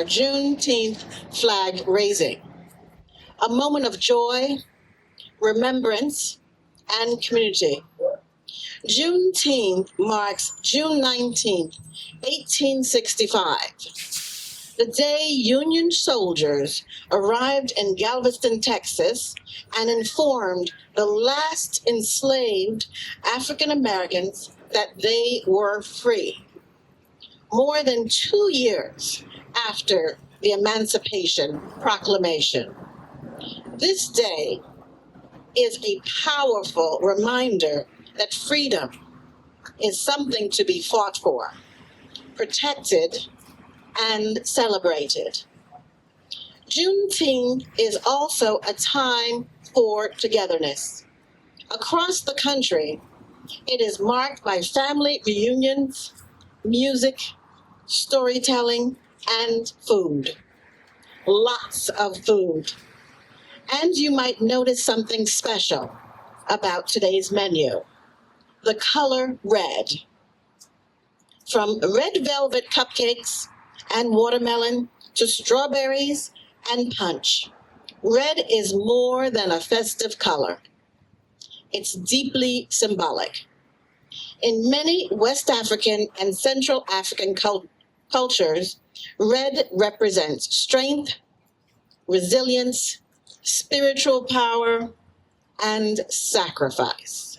our Juneteenth flag raising, a moment of joy, remembrance, and community. Juneteenth marks June 19th, 1865, the day Union soldiers arrived in Galveston, Texas, and informed the last enslaved African Americans that they were free. More than 2 years after the Emancipation Proclamation. This day is a powerful reminder that freedom is something to be fought for, protected, and celebrated. Juneteenth is also a time for togetherness. Across the country, it is marked by family reunions, music, storytelling, and food. Lots of food. And you might notice something special about today's menu: the color red. From red velvet cupcakes and watermelon to strawberries and punch, red is more than a festive color. It's deeply symbolic. In many West African and Central African cultures, red represents strength, resilience, spiritual power, and sacrifice.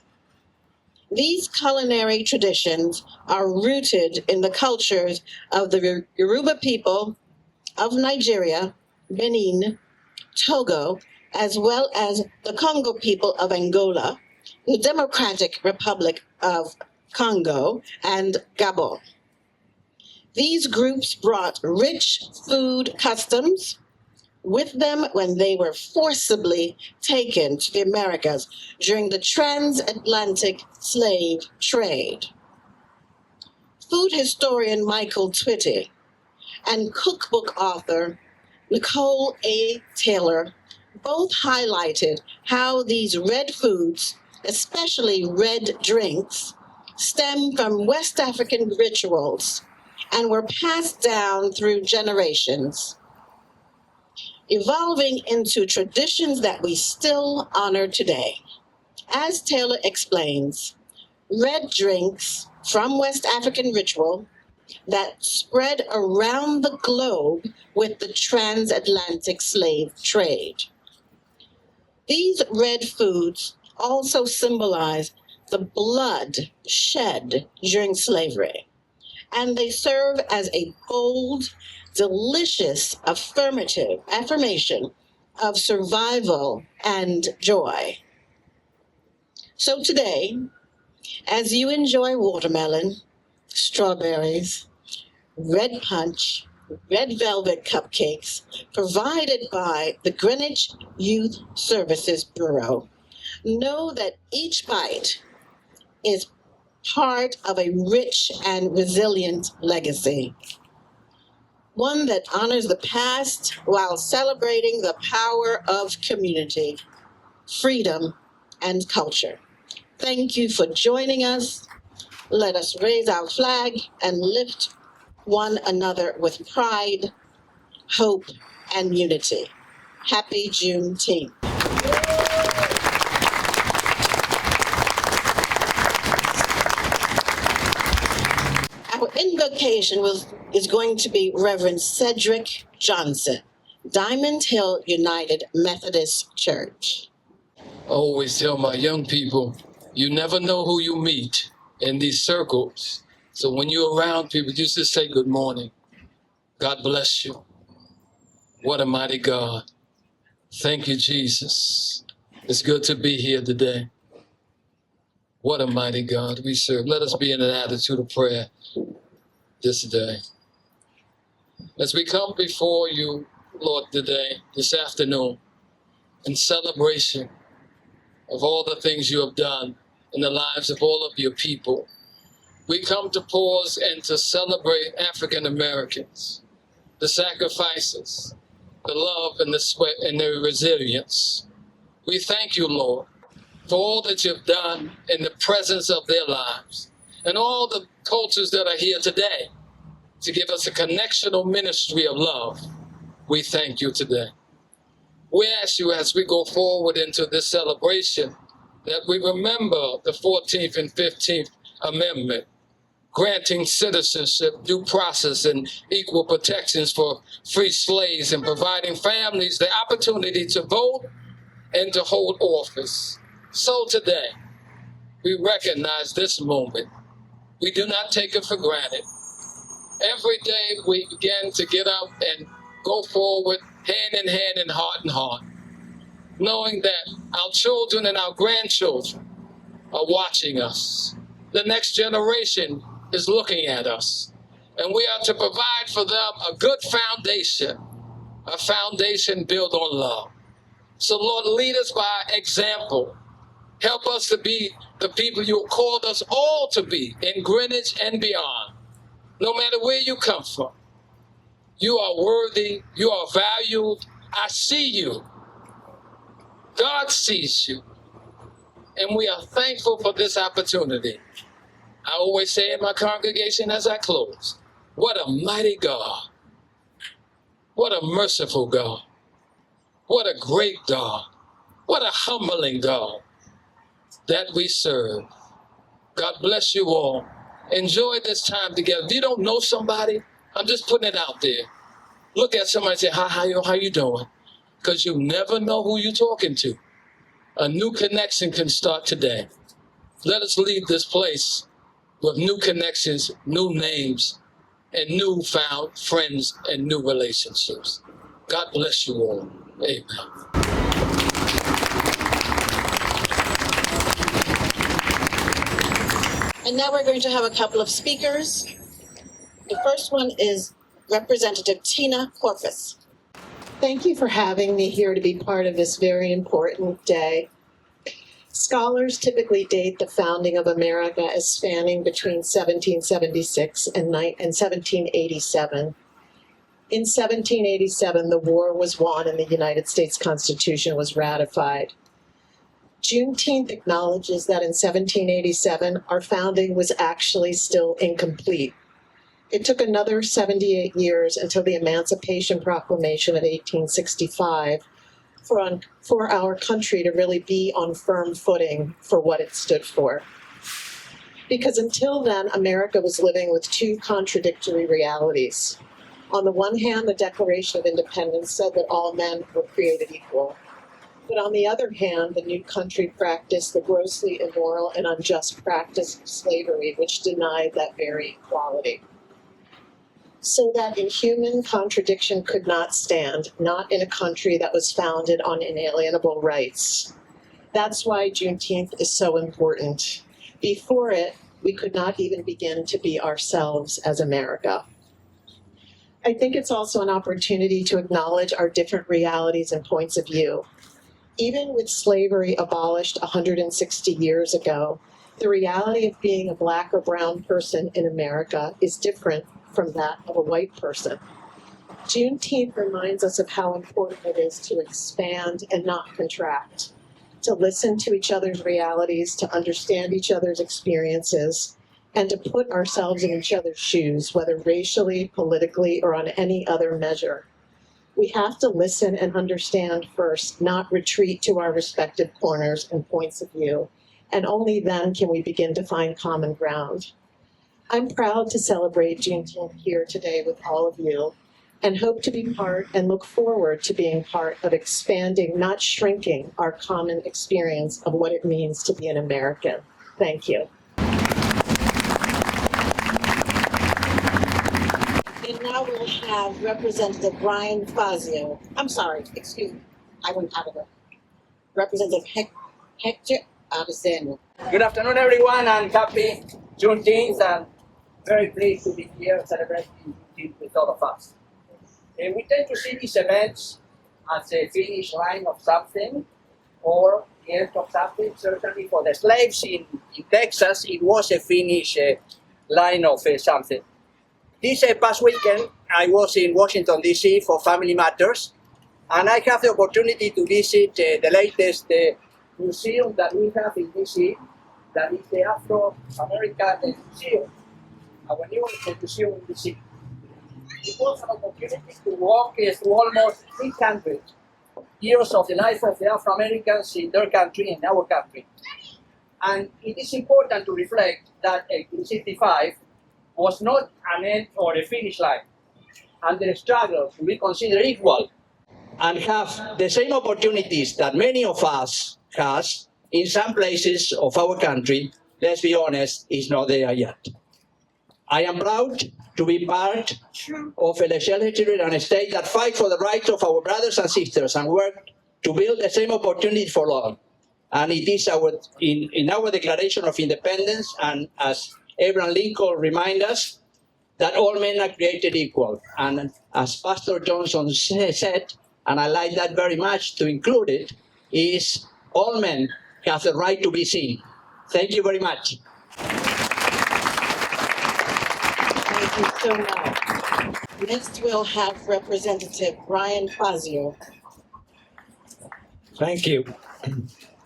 These culinary traditions are rooted in the cultures of the Yoruba people of Nigeria, Benin, Togo, as well as the Congo people of Angola, the Democratic Republic of Congo, and Gabon. These groups brought rich food customs with them when they were forcibly taken to the Americas during the transatlantic slave trade. Food historian Michael Twitty and cookbook author Nicole A. Taylor both highlighted how these red foods, especially red drinks, stem from West African rituals and were passed down through generations, evolving into traditions that we still honor today. As Taylor explains, red drinks from West African ritual that spread around the globe with the transatlantic slave trade. These red foods also symbolize the blood shed during slavery, and they serve as a bold, delicious affirmation of survival and joy. So today, as you enjoy watermelon, strawberries, red punch, red velvet cupcakes provided by the Greenwich Youth Services Bureau, know that each bite is part of a rich and resilient legacy. One that honors the past while celebrating the power of community, freedom, and culture. Thank you for joining us. Let us raise our flag and lift one another with pride, hope, and unity. Happy Juneteenth. Our invocation is going to be Reverend Cedric Johnson, Diamond Hill United Methodist Church. I always tell my young people, you never know who you meet in these circles. So when you're around people, you just say good morning. God bless you. What a mighty God. Thank you, Jesus. It's good to be here today. What a mighty God we serve. Let us be in an attitude of prayer this day. As we come before you, Lord, today, this afternoon, in celebration of all the things you have done in the lives of all of your people, we come to pause and to celebrate African Americans, the sacrifices, the love and the sweat and the resilience. We thank you, Lord, for all that you've done in the presence of their lives and all the cultures that are here today. to give us a connectional ministry of love. We thank you today. We ask you as we go forward into this celebration that we remember the 14th and 15th Amendment, granting citizenship, due process, and equal protections for free slaves and providing families the opportunity to vote and to hold office. So today, we recognize this moment. We do not take it for granted. Every day we begin to get up and go forward hand in hand and heart, knowing that our children and our grandchildren are watching us. The next generation is looking at us, and we are to provide for them a good foundation, a foundation built on love. So Lord, lead us by example. Help us to be the people you called us all to be in Greenwich and beyond. No matter where you come from, you are worthy, you are valued. I see you. God sees you. And we are thankful for this opportunity. I always say in my congregation as I close, what a mighty God. What a merciful God. What a great God. What a humbling God that we serve. God bless you all. Enjoy this time together. If you don't know somebody, I'm just putting it out there. Look at somebody and say, how you doing? Because you never know who you're talking to. A new connection can start today. Let us leave this place with new connections, new names, and new found friends and new relationships. God bless you all. Amen. And now we're going to have a couple of speakers. The first one is Representative Tina Corpus. Thank you for having me here to be part of this very important day. Scholars typically date the founding of America as spanning between 1776 and 1787. In 1787, the war was won and the United States Constitution was ratified. Juneteenth acknowledges that in 1787, our founding was actually still incomplete. It took another 78 years until the Emancipation Proclamation of 1865 for our country to really be on firm footing for what it stood for. Because until then, America was living with two contradictory realities. On the one hand, the Declaration of Independence said that all men were created equal. But on the other hand, the new country practiced the grossly immoral and unjust practice of slavery, which denied that very equality. So that inhuman contradiction could not stand, not in a country that was founded on inalienable rights. That's why Juneteenth is so important. Before it, we could not even begin to be ourselves as America. I think it's also an opportunity to acknowledge our different realities and points of view. Even with slavery abolished 160 years ago, the reality of being a Black or brown person in America is different from that of a white person. Juneteenth reminds us of how important it is to expand and not contract, to listen to each other's realities, to understand each other's experiences, and to put ourselves in each other's shoes, whether racially, politically, or on any other measure. We have to listen and understand first, not retreat to our respective corners and points of view, and only then can we begin to find common ground. I'm proud to celebrate Juneteenth here today with all of you, and hope to be part and look forward to being part of expanding, not shrinking, our common experience of what it means to be an American. Thank you. And now we'll have Representative Brian Fazio. I'm sorry, excuse me, I went out of it. Representative Hector Aviceno. Good afternoon, everyone, and happy Juneteenth, and very pleased to be here celebrating Juneteenth with all of us. We tend to see these events as a finish line of something or the end of something. Certainly for the slaves in Texas, it was a finish line of something. This past weekend, I was in Washington, D.C. for Family Matters, and I have the opportunity to visit the latest museum that we have in D.C., that is the Afro-American Museum, our new museum in D.C. it was an opportunity to walk through almost 300 years of the life of the Afro-Americans in their country, in our country. And it is important to reflect that 1865 was not an end or a finish line, and the struggle to be considered equal and have the same opportunities that many of us has in some places of our country, let's be honest, is not there yet. I am proud to be part of a legislature and a state that fight for the rights of our brothers and sisters and work to build the same opportunity for all. And it is in our Declaration of Independence, and as Abraham Lincoln reminds us, that all men are created equal. And as Pastor Johnson said, and I like that very much to include it, is all men have the right to be seen. Thank you very much. Thank you so much. Next, we'll have Representative Brian Fazio. Thank you.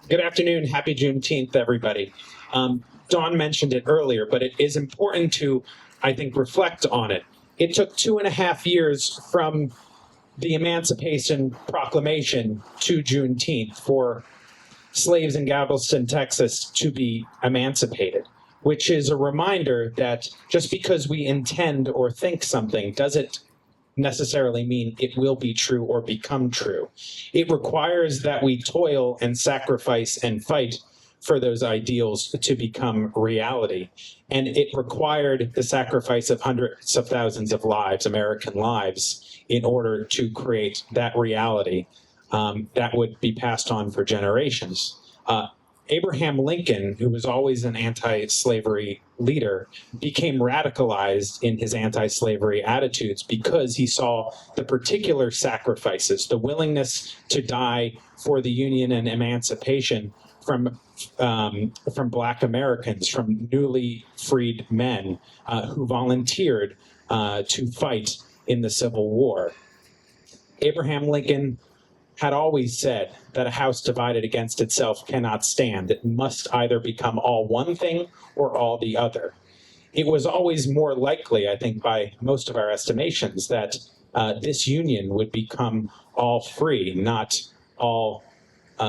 Good afternoon. Happy Juneteenth, everybody. Dawn mentioned it earlier, but it is important to, I think, reflect on it. It took 2.5 years from the Emancipation Proclamation to Juneteenth for slaves in Galveston, Texas to be emancipated, which is a reminder that just because we intend or think something doesn't necessarily mean it will be true or become true. It requires that we toil and sacrifice and fight for those ideals to become reality. And it required the sacrifice of hundreds of thousands of lives, American lives, in order to create that reality that would be passed on for generations. Abraham Lincoln, who was always an anti-slavery leader, became radicalized in his anti-slavery attitudes because he saw the particular sacrifices, the willingness to die for the Union and emancipation from Black Americans, from newly freed men who volunteered to fight in the Civil War. Abraham Lincoln had always said that a house divided against itself cannot stand. It must either become all one thing or all the other. It was always more likely, I think, by most of our estimations, that this union would become all free, not all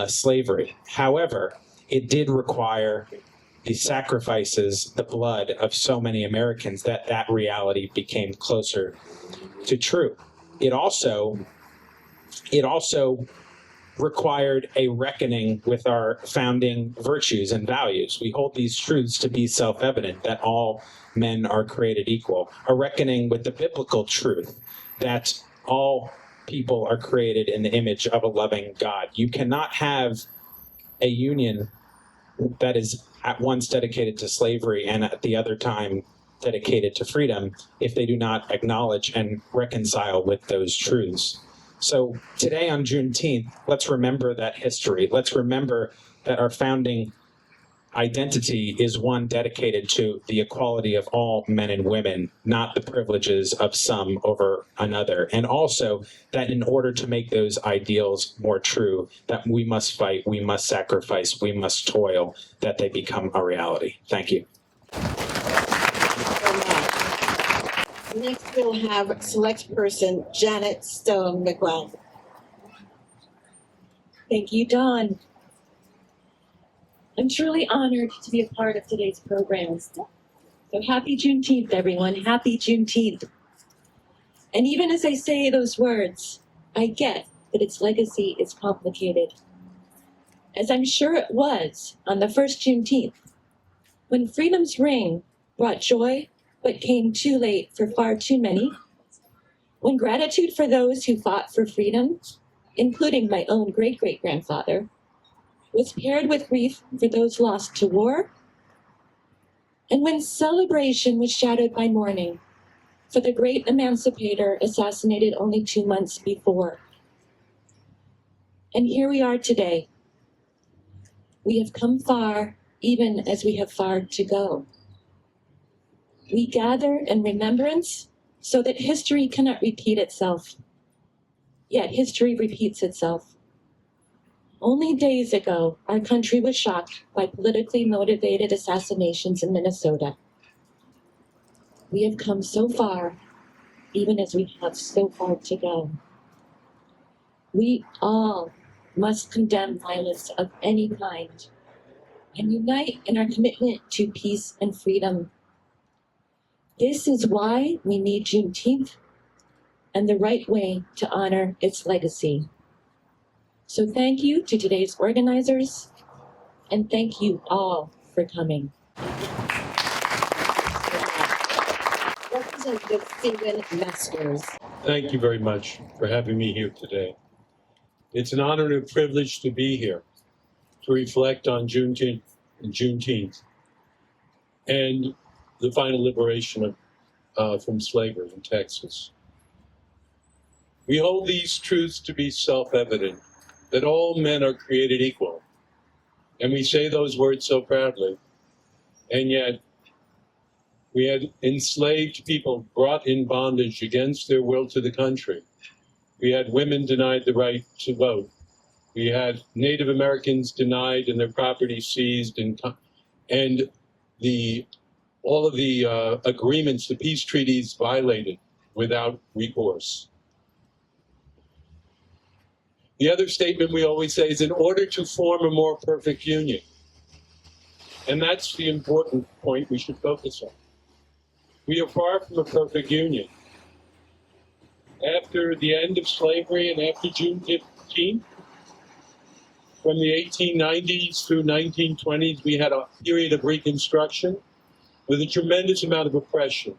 slavery. However, it did require the sacrifices, the blood of so many Americans that reality became closer to true. It also required a reckoning with our founding virtues and values. We hold these truths to be self-evident, that all men are created equal. A reckoning with the biblical truth that all people are created in the image of a loving God. You cannot have a union that is at once dedicated to slavery and at the other time dedicated to freedom if they do not acknowledge and reconcile with those truths. So today on Juneteenth, let's remember that history. Let's remember that our founding identity is one dedicated to the equality of all men and women, not the privileges of some over another. And also that in order to make those ideals more true, that we must fight, we must sacrifice, we must toil, that they become a reality. Thank you. Next, we'll have Select Person Janet Stone McGuire. Thank you, Dawn. I'm truly honored to be a part of today's programs. So happy Juneteenth, everyone. Happy Juneteenth. And even as I say those words, I get that its legacy is complicated. As I'm sure it was on the first Juneteenth, when freedom's ring brought joy but came too late for far too many, when gratitude for those who fought for freedom, including my own great-great-grandfather, was paired with grief for those lost to war, and when celebration was shadowed by mourning for the great emancipator assassinated only 2 months before. And here we are today. We have come far, even as we have far to go. We gather in remembrance so that history cannot repeat itself. Yet history repeats itself. Only days ago, our country was shocked by politically motivated assassinations in Minnesota. We have come so far, even as we have so far to go. We all must condemn violence of any kind and unite in our commitment to peace and freedom. This is why we need Juneteenth and the right way to honor its legacy. So thank you to today's organizers, and thank you all for coming. Representative Stephen Masters. Thank you very much for having me here today. It's an honor and a privilege to be here to reflect on Juneteenth and the final liberation from slavery in Texas. We hold these truths to be self-evident, that all men are created equal. And we say those words so proudly. And yet, we had enslaved people brought in bondage against their will to the country. We had women denied the right to vote. We had Native Americans denied and their property seized, and all of the agreements, the peace treaties violated without recourse. The other statement we always say is in order to form a more perfect union. And that's the important point we should focus on. We are far from a perfect union. After the end of slavery and after June 15th, from the 1890s through 1920s, we had a period of Reconstruction with a tremendous amount of oppression,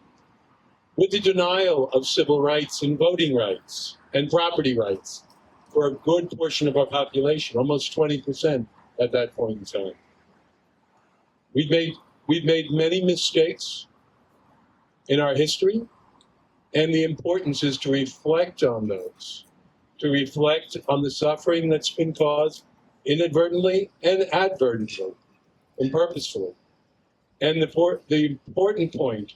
with the denial of civil rights and voting rights and property rights for a good portion of our population, almost 20% at that point in time. We've made many mistakes in our history, and the importance is to reflect on those, to reflect on the suffering that's been caused inadvertently and advertently and purposefully. And the important point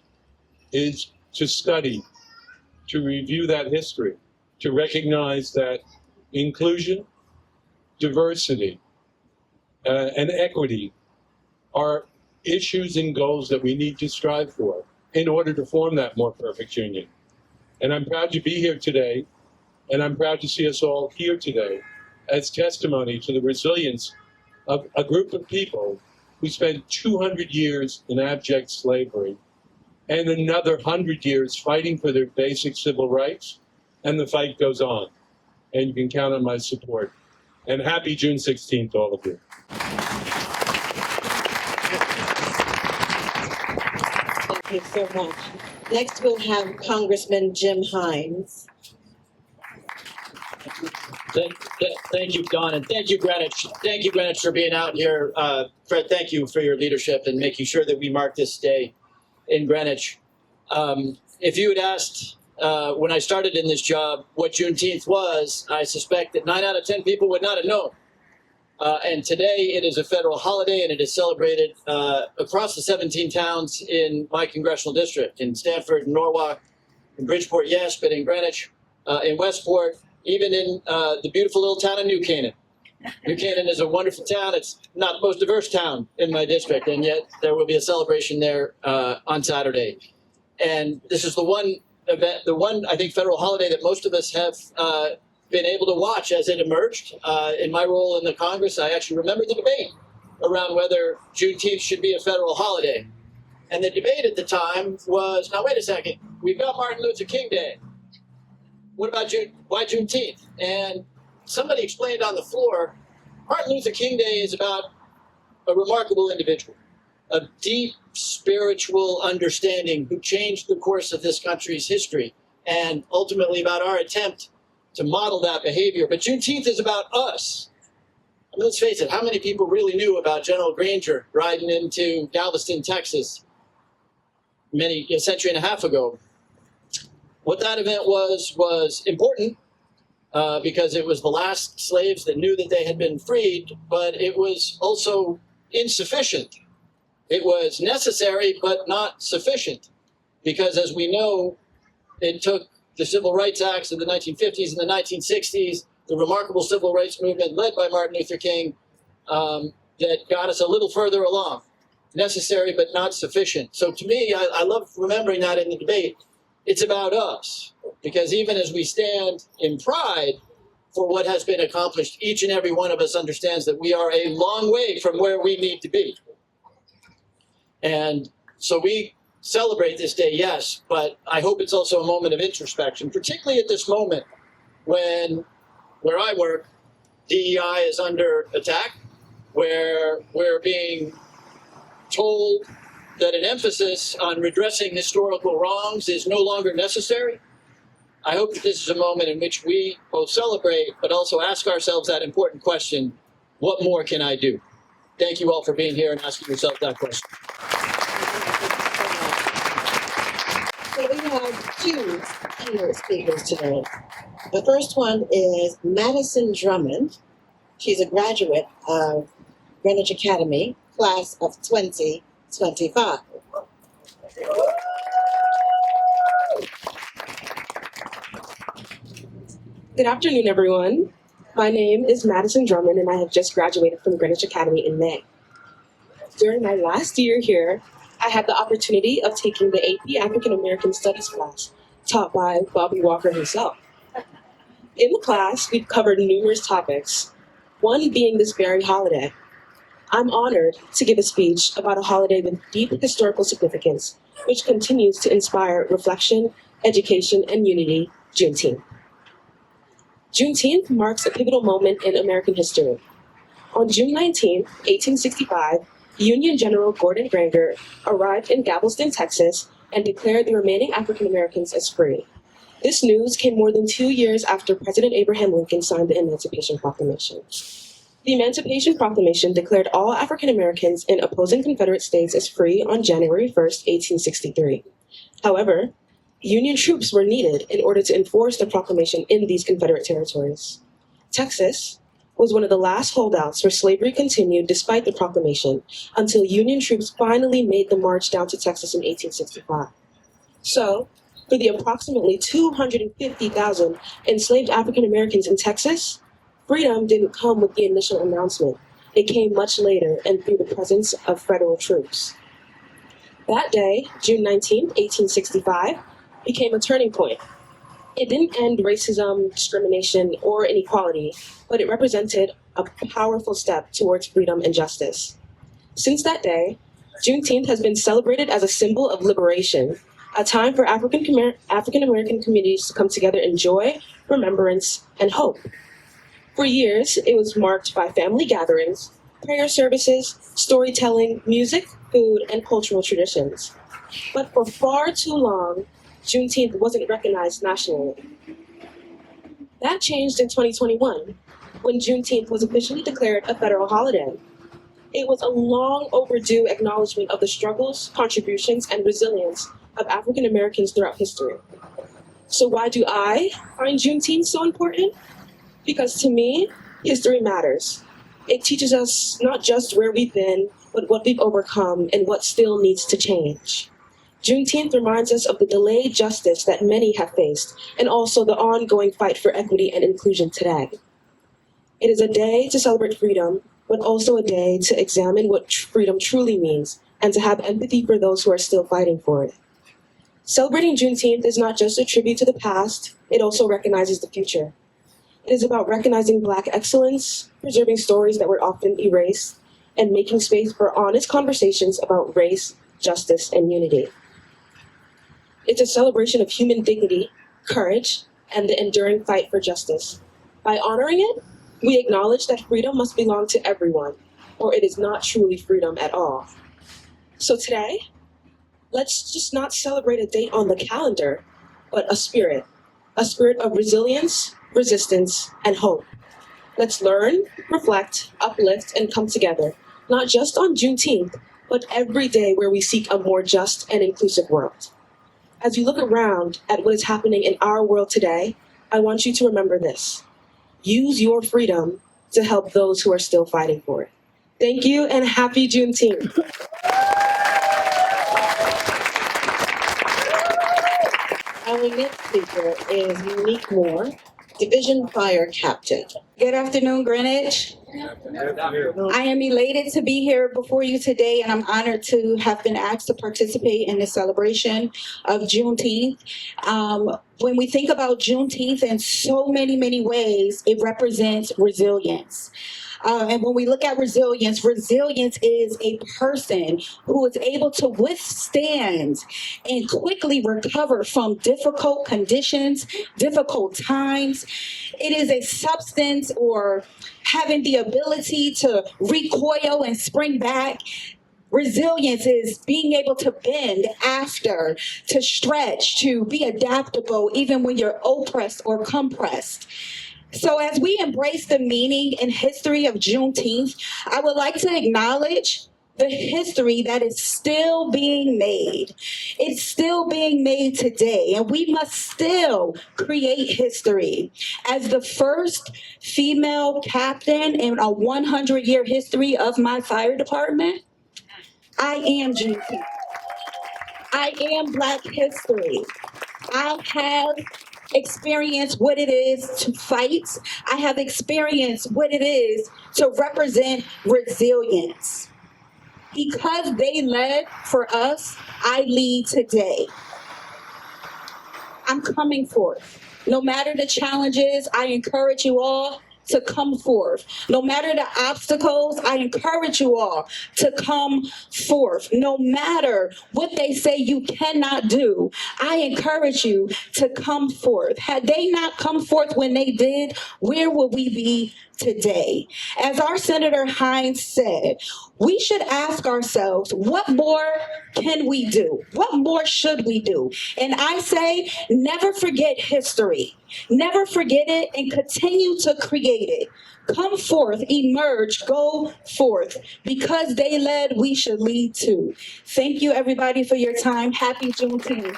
is to study, to review that history, to recognize that inclusion, diversity, and equity are issues and goals that we need to strive for in order to form that more perfect union. And I'm proud to be here today, and I'm proud to see us all here today as testimony to the resilience of a group of people who spent 200 years in abject slavery and another 100 years fighting for their basic civil rights, and the fight goes on. And you can count on my support. And happy June 16th, all of you. Thank you so much. Next, we'll have Congressman Jim Hines. Thank you, Dawn, and thank you, Greenwich. Thank you, Greenwich, for being out here. Fred, thank you for your leadership and making sure that we mark this day in Greenwich. If you had asked when I started in this job what Juneteenth was, I suspect that 9 out of 10 people would not have known. And today it is a federal holiday, and it is celebrated across the 17 towns in my congressional district, in Stamford, Norwalk, in Bridgeport, yes, but in Greenwich, in Westport, even in the beautiful little town of New Canaan. New Canaan is a wonderful town. It's not the most diverse town in my district, and yet there will be a celebration there on Saturday. And this is the one event, the one, I think, federal holiday that most of us have been able to watch as it emerged. In my role in the Congress, I actually remember the debate around whether Juneteenth should be a federal holiday. And the debate at the time was, now wait a second, we've got Martin Luther King Day. What about why Juneteenth? And somebody explained on the floor, Martin Luther King Day is about a remarkable individual, a deep spiritual understanding who changed the course of this country's history, and ultimately about our attempt to model that behavior. But Juneteenth is about us. I mean, let's face it, how many people really knew about General Granger riding into Galveston, Texas, a century and a half ago? What that event was important because it was the last slaves that knew that they had been freed, but it was also insufficient. It was necessary, but not sufficient, because as we know, it took the Civil Rights Acts of the 1950s and the 1960s, the remarkable civil rights movement led by Martin Luther King, that got us a little further along. Necessary, but not sufficient. So to me, I love remembering that in the debate. It's about us, because even as we stand in pride for what has been accomplished, each and every one of us understands that we are a long way from where we need to be. And so we celebrate this day, yes, but I hope it's also a moment of introspection, particularly at this moment when, where I work, DEI is under attack, where we're being told that an emphasis on redressing historical wrongs is no longer necessary. I hope that this is a moment in which we both celebrate, but also ask ourselves that important question, what more can I do? Thank you all for being here and asking yourself that question. So we have two keynote speakers today. The first one is Madison Drummond. She's a graduate of Greenwich Academy, class of 2025. Good afternoon, everyone. My name is Madison Drummond, and I have just graduated from Greenwich Academy in May. During my last year here, I had the opportunity of taking the AP African American Studies class, taught by Bobby Walker himself. In the class, we covered numerous topics, one being this very holiday. I'm honored to give a speech about a holiday with deep historical significance, which continues to inspire reflection, education, and unity, Juneteenth. Juneteenth marks a pivotal moment in American history. On June 19, 1865, Union General Gordon Granger arrived in Galveston, Texas, and declared the remaining African Americans as free. This news came more than 2 years after President Abraham Lincoln signed the Emancipation Proclamation. The Emancipation Proclamation declared all African Americans in opposing Confederate states as free on January 1, 1863. However, Union troops were needed in order to enforce the proclamation in these Confederate territories. Texas was one of the last holdouts where slavery continued despite the proclamation until Union troops finally made the march down to Texas in 1865. So, for the approximately 250,000 enslaved African Americans in Texas, freedom didn't come with the initial announcement. It came much later and through the presence of federal troops. That day, June 19, 1865, became a turning point. It didn't end racism, discrimination, or inequality, but it represented a powerful step towards freedom and justice. Since that day, Juneteenth has been celebrated as a symbol of liberation, a time for African American communities to come together in joy, remembrance, and hope. For years, it was marked by family gatherings, prayer services, storytelling, music, food, and cultural traditions. But for far too long, Juneteenth wasn't recognized nationally. That changed in 2021, when Juneteenth was officially declared a federal holiday. It was a long overdue acknowledgement of the struggles, contributions, and resilience of African Americans throughout history. So why do I find Juneteenth so important? Because to me, history matters. It teaches us not just where we've been, but what we've overcome and what still needs to change. Juneteenth reminds us of the delayed justice that many have faced, and also the ongoing fight for equity and inclusion today. It is a day to celebrate freedom, but also a day to examine what freedom truly means, and to have empathy for those who are still fighting for it. Celebrating Juneteenth is not just a tribute to the past, it also recognizes the future. It is about recognizing Black excellence, preserving stories that were often erased, and making space for honest conversations about race, justice, and unity. It's a celebration of human dignity, courage, and the enduring fight for justice. By honoring it, we acknowledge that freedom must belong to everyone, or it is not truly freedom at all. So today, let's just not celebrate a date on the calendar, but a spirit of resilience, resistance, and hope. Let's learn, reflect, uplift, and come together, not just on Juneteenth, but every day where we seek a more just and inclusive world. As you look around at what is happening in our world today, I want you to remember this. Use your freedom to help those who are still fighting for it. Thank you and happy Juneteenth. Our next speaker is Unique Moore, Division Fire Captain. Good afternoon, Greenwich. I am elated to be here before you today, and I'm honored to have been asked to participate in the celebration of Juneteenth. When we think about Juneteenth in so many ways, it represents resilience. And when we look at resilience, resilience is a person who is able to withstand and quickly recover from difficult conditions, difficult times. It is a substance or having the ability to recoil and spring back. Resilience is being able to bend after, to stretch, to be adaptable even when you're oppressed or compressed. So as we embrace the meaning and history of Juneteenth, I would like to acknowledge the history that is still being made. It's still being made today, and we must still create history. As the first female captain in a 100-year history of my fire department, I am Juneteenth. I am Black history. I have experienced what it is to fight. I have experienced what it is to represent resilience. Because they led for us, I lead today. I'm coming forth. No matter the challenges, I encourage you all to come forth. No matter the obstacles, I encourage you all to come forth. No matter what they say you cannot do, I encourage you to come forth. Had they not come forth when they did, where would we be today? As our Senator Hines said, we should ask ourselves, what more can we do? What more should we do? And I say, never forget history. Never forget it and continue to create it. Come forth, emerge, go forth. Because they led, we should lead too. Thank you, everybody, for your time. Happy Juneteenth.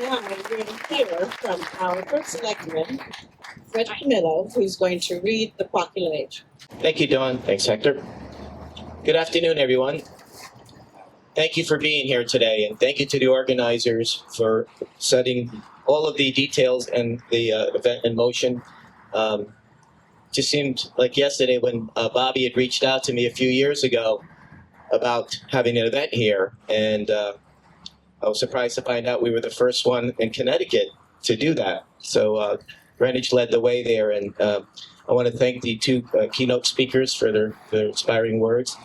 Now we're going to hear from our first selectman, Fred Camillo, who's going to read the proclamation. Thank you, Dawn. Thanks, Hector. Good afternoon, everyone. Thank you for being here today, and thank you to the organizers for setting all of the details and the event in motion. Just seemed like yesterday when Bobby had reached out to me a few years ago about having an event here, and I was surprised to find out we were the first one in Connecticut to do that. So Greenwich led the way there, and I want to thank the two keynote speakers for their inspiring words.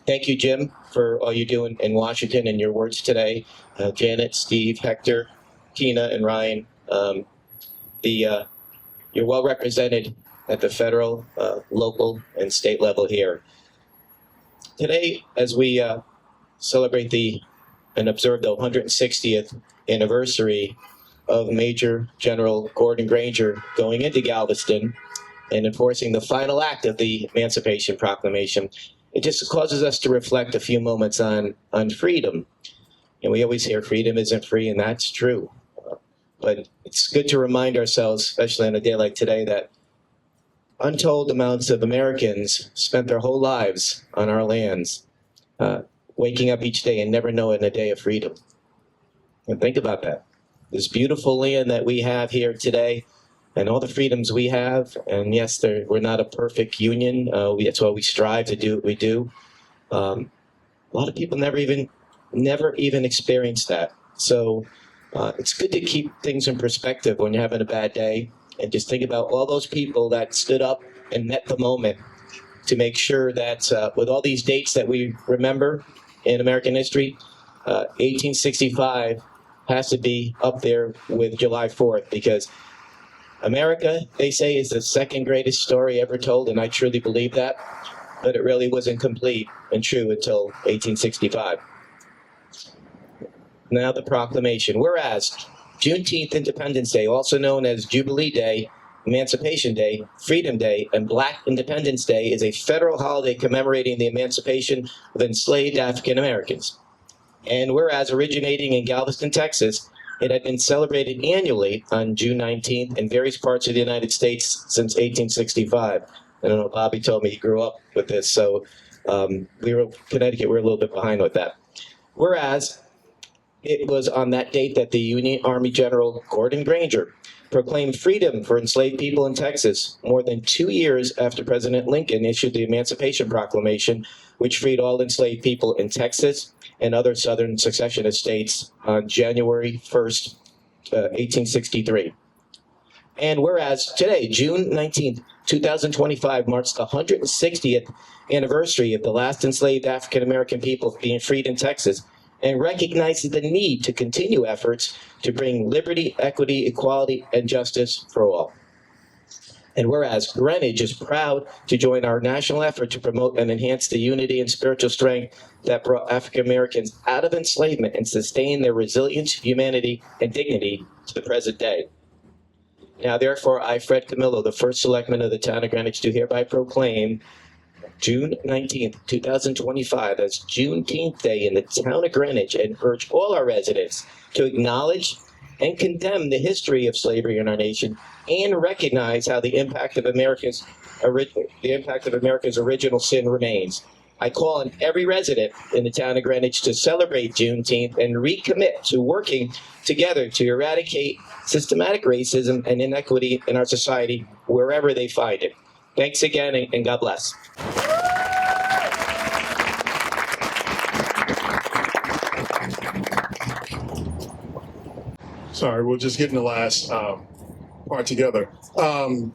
Thank you, Jim, for all you do in Washington and your words today. Janet, Steve, Hector, Kina, and Ryan. You're well represented at the federal, local, and state level here. Today, as we celebrate and observe the 160th anniversary of Major General Gordon Granger going into Galveston and enforcing the final act of the Emancipation Proclamation, it just causes us to reflect a few moments on freedom. And we always hear freedom isn't free, and that's true. But it's good to remind ourselves, especially on a day like today, that untold amounts of Americans spent their whole lives on our lands, waking up each day and never knowing a day of freedom. And think about that. This beautiful land that we have here today, and all the freedoms we have, and yes, we're not a perfect union. That's why we strive to do what we do. A lot of people never even experience that. So it's good to keep things in perspective when you're having a bad day, and just think about all those people that stood up and met the moment to make sure that with all these dates that we remember in American history, 1865 has to be up there with July 4th, because America, they say, is the second greatest story ever told, and I truly believe that, but it really wasn't complete and true until 1865. Now the proclamation. Whereas Juneteenth, Independence Day, also known as Jubilee Day, Emancipation Day, Freedom Day, and Black Independence Day, is a federal holiday commemorating the emancipation of enslaved African Americans. And whereas originating in Galveston, Texas, it had been celebrated annually on June 19th in various parts of the United States since 1865. I don't know, Bobby told me he grew up with this, so Connecticut, we're a little bit behind with that. Whereas It was on that date that the Union Army General Gordon Granger proclaimed freedom for enslaved people in Texas, more than 2 years after President Lincoln issued the Emancipation Proclamation, which freed all enslaved people in Texas and other southern secessionist states on January 1st, 1863. And whereas today, June 19th, 2025, marks the 160th anniversary of the last enslaved African American people being freed in Texas, and recognizes the need to continue efforts to bring liberty, equity, equality, and justice for all. And whereas Greenwich is proud to join our national effort to promote and enhance the unity and spiritual strength that brought African Americans out of enslavement and sustain their resilience, humanity, and dignity to the present day. Now, therefore, I, Fred Camillo, the first selectman of the town of Greenwich, do hereby proclaim June 19th, 2025 as Juneteenth Day in the town of Greenwich, and urge all our residents to acknowledge and condemn the history of slavery in our nation and recognize how the impact of America's original sin remains. I call on every resident in the town of Greenwich to celebrate Juneteenth and recommit to working together to eradicate systematic racism and inequity in our society wherever they find it. Thanks again, and God bless. Sorry, we're just getting the last part together. I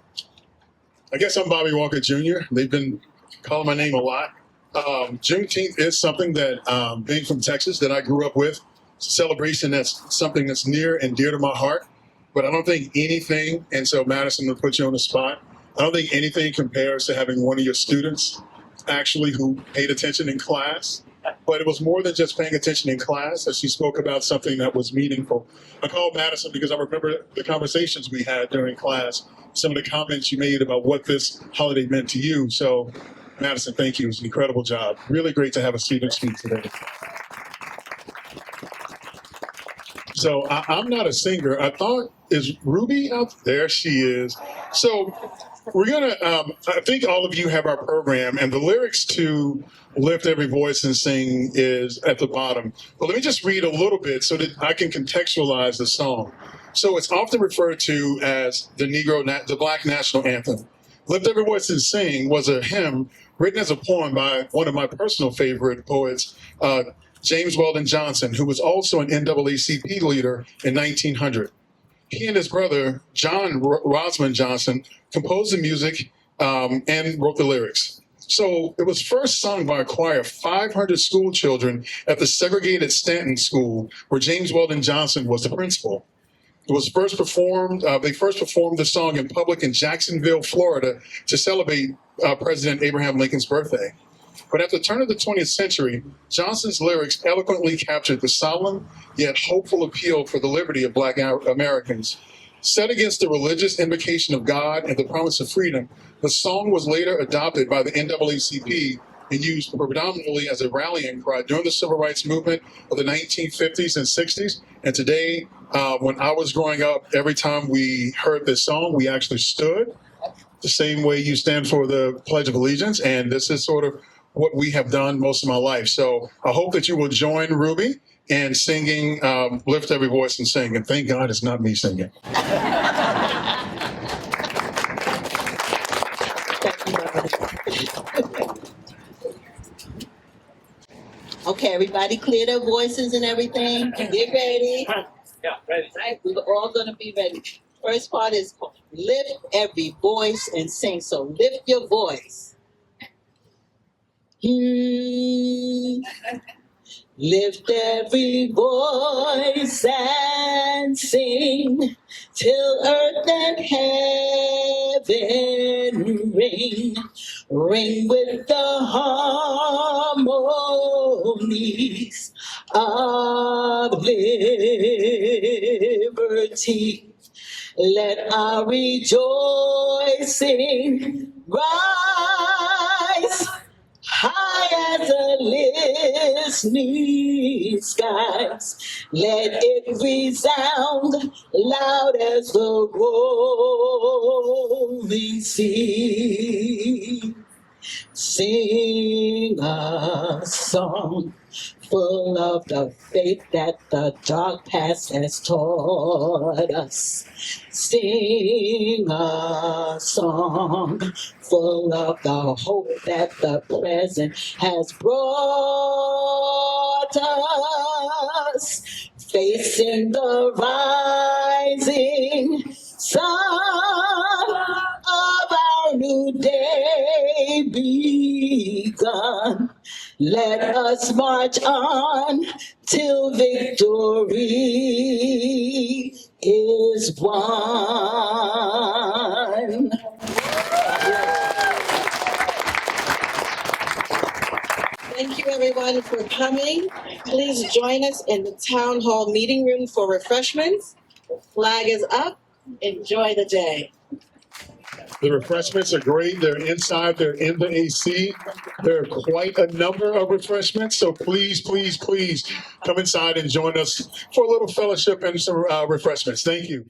guess I'm Bobby Walker Jr. They've been calling my name a lot. Juneteenth is something that, being from Texas, that I grew up with. It's a celebration that's something that's near and dear to my heart. But I don't think anything, and so Madison will put you on the spot, I don't think anything compares to having one of your students actually who paid attention in class. But it was more than just paying attention in class, as she spoke about something that was meaningful. I called Madison because I remember the conversations we had during class, some of the comments you made about what this holiday meant to you. So, Madison, thank you. It was an incredible job. Really great to have a student speak today. So I'm not a singer. I thought, is Ruby out there? She is. So we're going to, I think all of you have our program, and the lyrics to Lift Every Voice and Sing is at the bottom. But let me just read a little bit so that I can contextualize the song. So it's often referred to as the Black National Anthem. Lift Every Voice and Sing was a hymn written as a poem by one of my personal favorite poets, James Weldon Johnson, who was also an NAACP leader in 1900. He and his brother, John Rosman Johnson, composed the music and wrote the lyrics. So it was first sung by a choir of 500 school children at the segregated Stanton School, where James Weldon Johnson was the principal. It was first performed, they first performed the song in public in Jacksonville, Florida, to celebrate President Abraham Lincoln's birthday. But at the turn of the 20th century, Johnson's lyrics eloquently captured the solemn yet hopeful appeal for the liberty of Black Americans. Set against the religious invocation of God and the promise of freedom, the song was later adopted by the NAACP and used predominantly as a rallying cry during the civil rights movement of the 1950s and 60s. And today, when I was growing up, every time we heard this song, we actually stood the same way you stand for the Pledge of Allegiance. And this is sort of what we have done most of my life. So I hope that you will join Ruby in singing Lift Every Voice and Sing. And thank God it's not me singing. Okay, everybody clear their voices and everything. Get ready. Yeah, ready. Right, we're all gonna be ready. First part is lift every voice and sing. So lift your voice. Lift every voice and sing till earth and heaven ring. Ring with the harmonies of liberty. Let our rejoicing rise high as the listening skies. Let it resound loud as the rolling sea. Sing a song full of the faith that the dark past has taught us. Sing a song full of the hope that the present has brought us. Facing the rising sun of our new day begun. Let us march on till victory is won. Thank you, everyone, for coming. Please join us in the town hall meeting room for refreshments. The flag is up. Enjoy the day. The refreshments are great. They're inside. They're in the AC. There are quite a number of refreshments. So please, please, please come inside and join us for a little fellowship and some refreshments. Thank you.